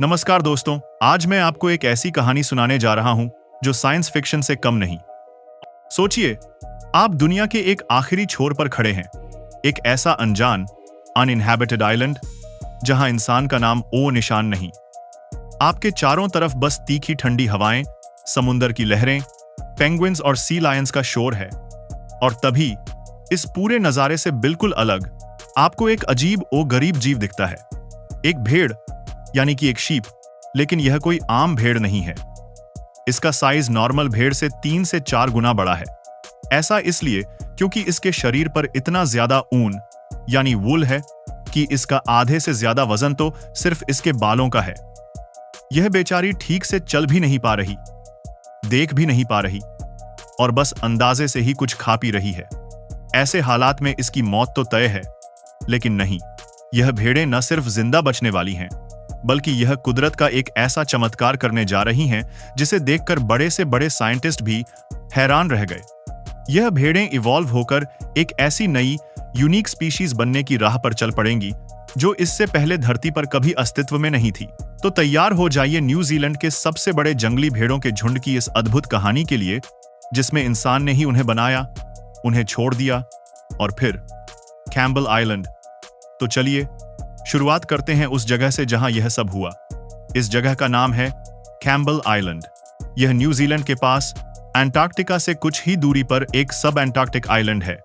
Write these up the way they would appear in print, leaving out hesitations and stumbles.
नमस्कार दोस्तों, आज मैं आपको एक ऐसी कहानी सुनाने जा रहा हूं जो साइंस फिक्शन से कम नहीं। सोचिए, आप दुनिया के एक आखिरी छोर पर खड़े हैं, एक ऐसा अनजान अनइनहैबिटेड आइलैंड जहां इंसान का नाम ओ निशान नहीं। आपके चारों तरफ बस तीखी ठंडी हवाएं, समुंदर की लहरें, पेंगुइन्स और सी लायंस का शोर है। और तभी इस पूरे नजारे से बिल्कुल अलग आपको एक अजीब ओ गरीब जीव दिखता है। एक भेड़, यानी कि एक शीप, लेकिन यह कोई आम भेड़ नहीं है। इसका साइज नॉर्मल भेड़ से 3 से 4 गुना बड़ा है। ऐसा इसलिए क्योंकि इसके शरीर पर इतना ज्यादा ऊन यानी वूल है कि इसका आधे से ज्यादा वजन तो सिर्फ इसके बालों का है। यह बेचारी ठीक से चल भी नहीं पा रही, देख भी नहीं पा रही और बस अंदाजे से ही कुछ खा पी रही है। ऐसे हालात में इसकी मौत तो तय है, लेकिन नहीं, यह भेड़ें न सिर्फ जिंदा बचने वाली हैं, बल्कि यह कुदरत का एक ऐसा चमत्कार करने जा रही हैं जिसे देखकर बड़े से बड़े साइंटिस्ट भी हैरान रह गए। यह भेड़ें इवॉल्व होकर एक ऐसी नई यूनिक स्पीशीज बनने की राह पर चल पड़ेंगी जो इससे पहले धरती पर कभी अस्तित्व में नहीं थी। तो तैयार हो जाइए न्यूजीलैंड के सबसे बड़े जंगली भेड़ों के झुंड की इस अद्भुत कहानी के लिए, जिसमें इंसान ने ही उन्हें बनाया, उन्हें छोड़ दिया और फिर कैम्बल आइलैंड। तो चलिए शुरुआत करते हैं उस जगह से जहां यह सब हुआ। इस जगह का नाम है कैम्बल आइलैंड। यह न्यूजीलैंड के पास अंटार्कटिका से कुछ ही दूरी पर एक सब अंटार्कटिक आइलैंड है।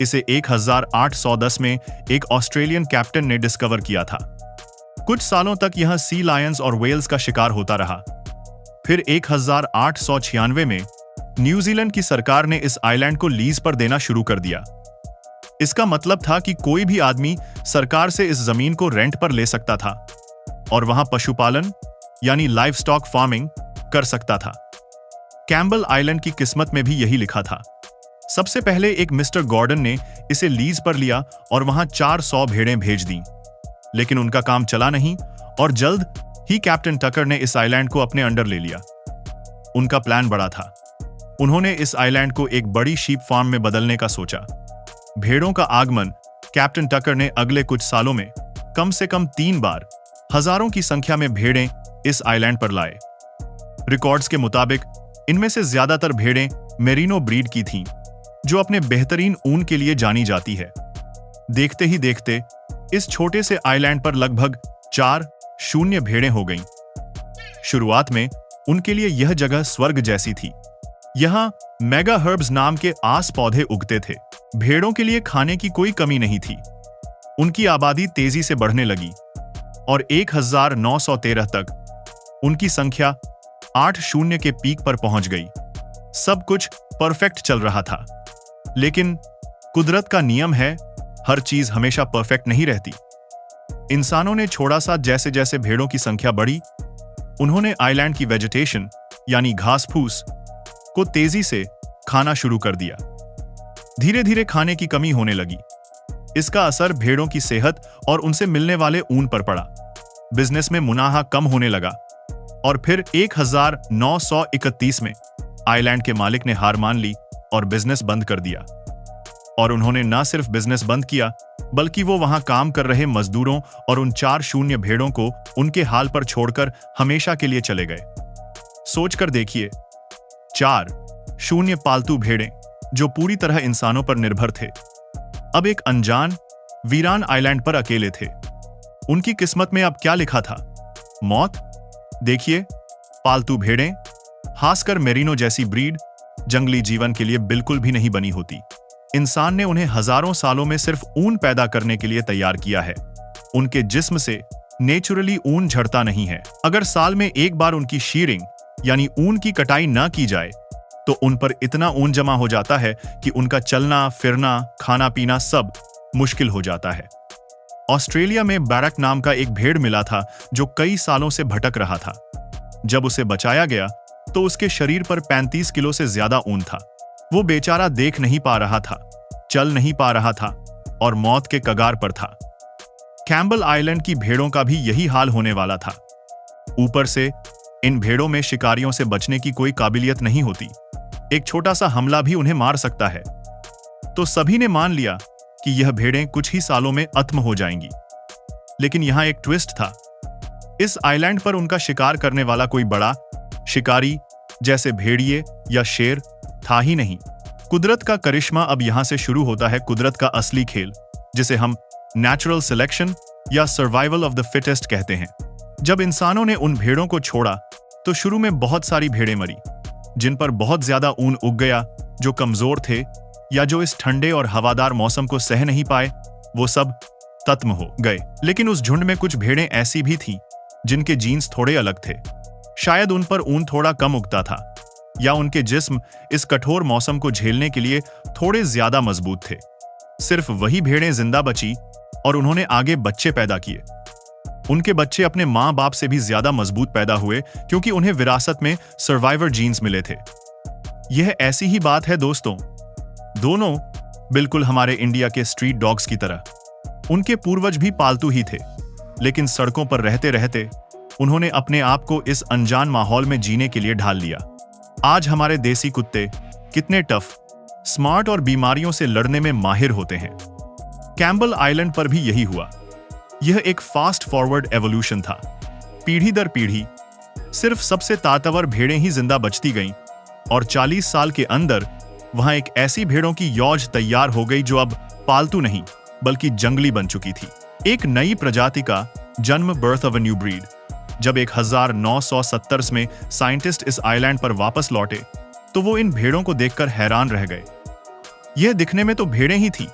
इसे 1810 में एक ऑस्ट्रेलियन कैप्टन ने डिस्कवर किया था। कुछ सालों तक यह सी लायंस और वेल्स का शिकार होता रहा। फिर 1896 में न्यूजीलैंड की सरकार ने इस आइलैंड को लीज पर देना शुरू कर दिया। इसका मतलब था कि कोई भी आदमी सरकार से इस जमीन को रेंट पर ले सकता था और वहां पशुपालन यानी लाइव स्टॉक फार्मिंग कर सकता था। कैम्बल आइलैंड की किस्मत में भी यही लिखा था। सबसे पहले एक मिस्टर गॉर्डन ने इसे लीज पर लिया और वहां 400 भेड़ें भेज दी, लेकिन उनका काम चला नहीं और जल्द ही कैप्टन टकर ने इस आइलैंड को अपने अंडर ले लिया। उनका प्लान बड़ा था। उन्होंने इस आइलैंड को एक बड़ी शीप फार्म में बदलने का सोचा। भेड़ों का आगमन कैप्टन टकर ने अगले कुछ सालों में कम से कम 3 बार हजारों की संख्या में भेड़ें इस आइलैंड पर लाए। रिकॉर्ड्स के मुताबिक इनमें से ज्यादातर भेड़ें मेरिनो ब्रीड की थीं, जो अपने बेहतरीन ऊन के लिए जानी जाती है। देखते ही देखते इस छोटे से आइलैंड पर लगभग 4,000 भेड़ें हो गईं। शुरुआत में उनके लिए यह जगह स्वर्ग जैसी थी। यहां मेगा हर्ब्स नाम के आस पौधे उगते थे। भेड़ों के लिए खाने की कोई कमी नहीं थी। उनकी आबादी तेजी से बढ़ने लगी और 1913 तक उनकी संख्या 80 के पीक पर पहुंच गई। सब कुछ परफेक्ट चल रहा था, लेकिन कुदरत का नियम है, हर चीज हमेशा परफेक्ट नहीं रहती। इंसानों ने छोड़ा सा जैसे जैसे भेड़ों की संख्या बढ़ी, उन्होंने आइलैंड की वेजिटेशन यानी घास फूस को तेजी से खाना शुरू कर दिया। धीरे धीरे खाने की कमी होने लगी। इसका असर भेड़ों की सेहत और उनसे मिलने वाले ऊन पर पड़ा। बिजनेस में मुनाफा कम होने लगा और फिर 1931 में आइलैंड के मालिक ने हार मान ली और बिजनेस बंद कर दिया। और उन्होंने न सिर्फ बिजनेस बंद किया, बल्कि वो वहां काम कर रहे मजदूरों और उन 4,000 भेड़ों को उनके हाल पर छोड़कर हमेशा के लिए चले गए। सोचकर देखिए, 4,000 पालतू भेड़ें जो पूरी तरह इंसानों पर निर्भर थे, अब एक अनजान वीरान आइलैंड पर अकेले थे। उनकी किस्मत में अब क्या लिखा था? मौत। देखिए, पालतू भेड़ें, खासकर मेरिनो जैसी ब्रीड, जंगली जीवन के लिए बिल्कुल भी नहीं बनी होती। इंसान ने उन्हें हजारों सालों में सिर्फ ऊन पैदा करने के लिए तैयार किया है। उनके जिस्म से नेचुरली ऊन झड़ता नहीं है। अगर साल में एक बार उनकी शीरिंग यानी ऊन की कटाई ना की जाए तो उन पर इतना ऊन जमा हो जाता है कि उनका चलना फिरना, खाना पीना सब मुश्किल हो जाता है। ऑस्ट्रेलिया में बैरक नाम का एक भेड़ मिला था जो कई सालों से भटक रहा था। जब उसे बचाया गया तो उसके शरीर पर 35 किलो से ज्यादा ऊन था। वो बेचारा देख नहीं पा रहा था, चल नहीं पा रहा था और मौत के कगार पर था। कैम्बल आइलैंड की भेड़ों का भी यही हाल होने वाला था। ऊपर से इन भेड़ों में शिकारियों से बचने की कोई काबिलियत नहीं होती। एक छोटा सा हमला भी उन्हें मार सकता है। तो सभी ने मान लिया कि यह भेड़ें कुछ ही सालों में खत्म हो जाएंगी। लेकिन यहां एक ट्विस्ट था। इस आइलैंड पर उनका शिकार करने वाला कोई बड़ा शिकारी जैसे भेड़िए या शेर था ही नहीं। कुदरत का करिश्मा अब यहां से शुरू होता है, कुदरत का असली खेल, जिसे हम नेचुरल सिलेक्शन या सर्वाइवल ऑफ द फिटेस्ट कहते हैं। जब इंसानों ने उन भेड़ों को छोड़ा तो शुरू में बहुत सारी भेड़ें मरी, जिन पर बहुत ज्यादा ऊन उग गया, जो कमजोर थे या जो इस ठंडे और हवादार मौसम को सह नहीं पाए, वो सब खत्म हो गए। लेकिन उस झुंड में कुछ भेड़ें ऐसी भी थीं जिनके जीन्स थोड़े अलग थे। शायद उन पर ऊन थोड़ा कम उगता था, या उनके जिस्म इस कठोर मौसम को झेलने के लिए थोड़े ज्यादा मजबूत थे। सिर्फ वही भेड़ें जिंदा बची और उन्होंने आगे बच्चे पैदा किए। उनके बच्चे अपने माँ बाप से भी ज्यादा मजबूत पैदा हुए, क्योंकि उन्हें विरासत में सर्वाइवर जीन्स मिले थे। यह ऐसी ही बात है दोस्तों, दोनों बिल्कुल हमारे इंडिया के स्ट्रीट डॉग्स की तरह। उनके पूर्वज भी पालतू ही थे, लेकिन सड़कों पर रहते रहते उन्होंने अपने आप को इस अनजान माहौल में जीने के लिए ढाल लिया। आज हमारे देसी कुत्ते कितने टफ, स्मार्ट और बीमारियों से लड़ने में माहिर होते हैं। कैम्बल आइलैंड पर भी यही हुआ। यह एक फास्ट फॉरवर्ड एवोल्यूशन था। पीढ़ी दर पीढ़ी सिर्फ सबसे ताकतवर भेड़ें ही जिंदा बचती गईं, और 40 साल के अंदर वहां एक ऐसी भेड़ों की यौज तैयार हो गई जो अब पालतू नहीं बल्कि जंगली बन चुकी थी। एक नई प्रजाति का जन्म, birth of a new breed. जब 1970 में साइंटिस्ट इस आइलैंड पर वापस लौटे तो वो इन भेड़ों को देखकर हैरान रह गए। यह दिखने में तो भेड़ें ही थी,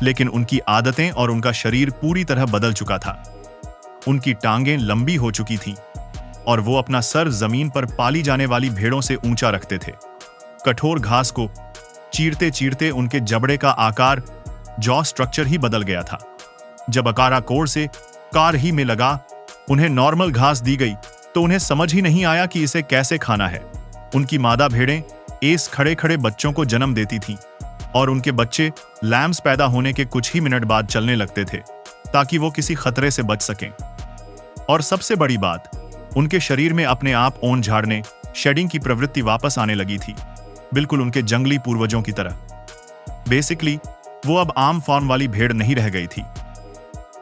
लेकिन उनकी आदतें और उनका शरीर पूरी तरह बदल चुका था। उनकी टांगें लंबी हो चुकी थीं और वो अपना सर जमीन पर पाली जाने वाली भेड़ों से ऊंचा रखते थे। कठोर घास को चीरते चीरते उनके जबड़े का आकार, जॉ स्ट्रक्चर ही बदल गया था। जब अकारा कोर से कार ही में लगा उन्हें नॉर्मल घास दी गई तो उन्हें समझ ही नहीं आया कि इसे कैसे खाना है। उनकी मादा भेड़ें एस खड़े खड़े बच्चों को जन्म देती थीं और उनके बच्चे लैम्स पैदा होने के कुछ ही मिनट बाद चलने लगते थे, ताकि वो किसी खतरे से बच सकें। और सबसे बड़ी बात, उनके शरीर में अपने आप ऊन झाड़ने, शेडिंग की प्रवृत्ति वापस आने लगी थी, बिल्कुल उनके जंगली पूर्वजों की तरह। बेसिकली वो अब आम फॉर्म वाली भेड़ नहीं रह गई थी।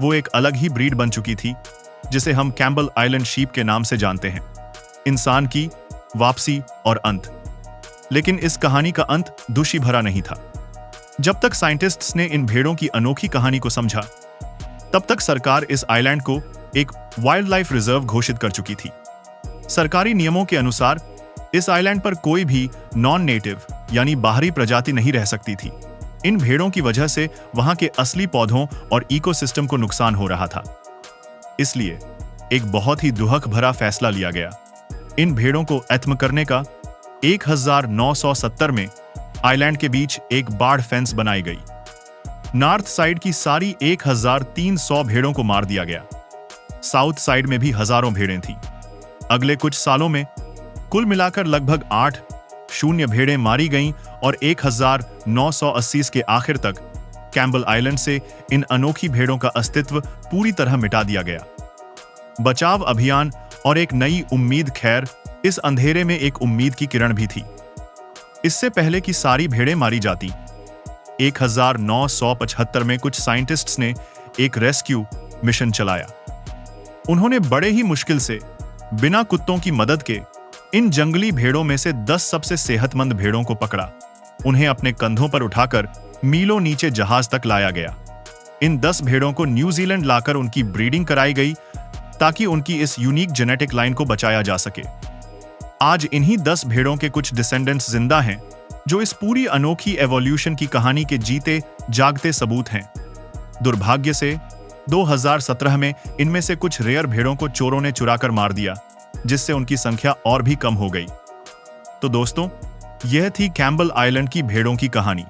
वो एक अलग ही ब्रीड बन चुकी थी, जिसे हम कैम्बल आइलैंड शीप के नाम से जानते हैं। इंसान की वापसी और अंत। लेकिन इस कहानी का अंत दुखी भरा नहीं था। जब तक साइंटिस्ट्स ने इन भेड़ों की अनोखी कहानी को समझा, तब तक सरकार इस आइलैंड को एक वाइल्ड लाइफ रिजर्व घोषित कर चुकी थी। सरकारी नियमों के अनुसार इस आइलैंड पर कोई भी नॉन नेटिव यानी बाहरी प्रजाति नहीं रह सकती थी। इन भेड़ों की वजह से वहां के असली पौधों और इकोसिस्टम को नुकसान हो रहा था। इसलिए एक बहुत ही दुहक भरा फैसला लिया गया। इन भेड़ों को खत्म करने का। 1970 में आइलैंड के बीच एक बाढ़ फेंस बनाई गई। नॉर्थ साइड की सारी 1300 भेड़ों को मार दिया गया। साउथ साइड में भी हजारों भेड़ें थीं। अगले कुछ सालों में कुल मिलाकर लगभग 8,000 भेड़ें मारी गईं और 1980 के आखिर तक कैम्बल आइलैंड से इन अनोखी भेड़ों का अस्तित्व पूरी तरह मिटा दिया गया। बचाव अभियान और एक नई उम्मीद। खैर, इस अंधेरे में एक उम्मीद की किरण भी थी। इससे पहले कि सारी भेड़ें मारी जाती, 1975 में कुछ साइंटिस्ट्स ने एक रेस्क्यू मिशन चलाया। उन्होंने बड़े ही मुश्किल से, बिना कुत्तों की मदद के, इन जंगली भेड़ों में से 10 सबसे सेहतमंद भेड़ों को पकड़ा। उन्हें अपने कंधों पर उठाकर मीलों नीचे जहाज तक लाया गया। इन 10 भेड़ों को न्यूजीलैंड लाकर उनकी ब्रीडिंग कराई गई, ताकि उनकी इस यूनिक जेनेटिक लाइन को बचाया जा सके। आज इन्हीं 10 भेड़ों के कुछ डिसेंडेंट्स जिंदा हैं, जो इस पूरी अनोखी एवोल्यूशन की कहानी के जीते जागते सबूत हैं। दुर्भाग्य से 2017 में इनमें से कुछ रेयर भेड़ों को चोरों ने चुराकर मार दिया, जिससे उनकी संख्या और भी कम हो गई। तो दोस्तों, यह थी कैम्बल आइलैंड की भेड़ों की कहानी।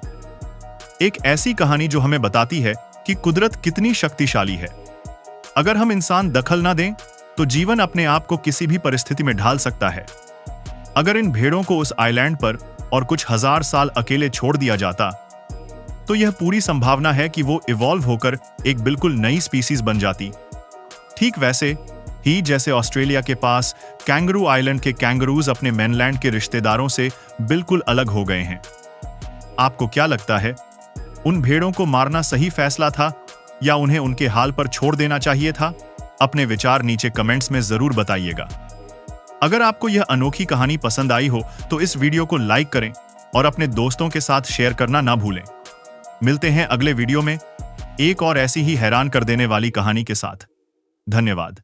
एक ऐसी कहानी जो हमें बताती है कि कुदरत कितनी शक्तिशाली है। अगर हम इंसान दखल ना दें तो जीवन अपने आप को किसी भी परिस्थिति में ढाल सकता है। अगर इन भेड़ों को उस आइलैंड पर और कुछ हजार साल अकेले छोड़ दिया जाता, तो यह पूरी संभावना है कि वो इवॉल्व होकर एक बिल्कुल नई स्पीसीज बन जाती। ठीक वैसे ही जैसे ऑस्ट्रेलिया के पास कैंगरू आइलैंड के कैंगरूज अपने मेनलैंड के रिश्तेदारों से बिल्कुल अलग हो गए हैं। आपको क्या लगता है, उन भेड़ों को मारना सही फैसला था या उन्हें उनके हाल पर छोड़ देना चाहिए था? अपने विचार नीचे कमेंट्स में जरूर बताइएगा। अगर आपको यह अनोखी कहानी पसंद आई हो तो इस वीडियो को लाइक करें और अपने दोस्तों के साथ शेयर करना ना भूलें। मिलते हैं अगले वीडियो में एक और ऐसी ही हैरान कर देने वाली कहानी के साथ। धन्यवाद।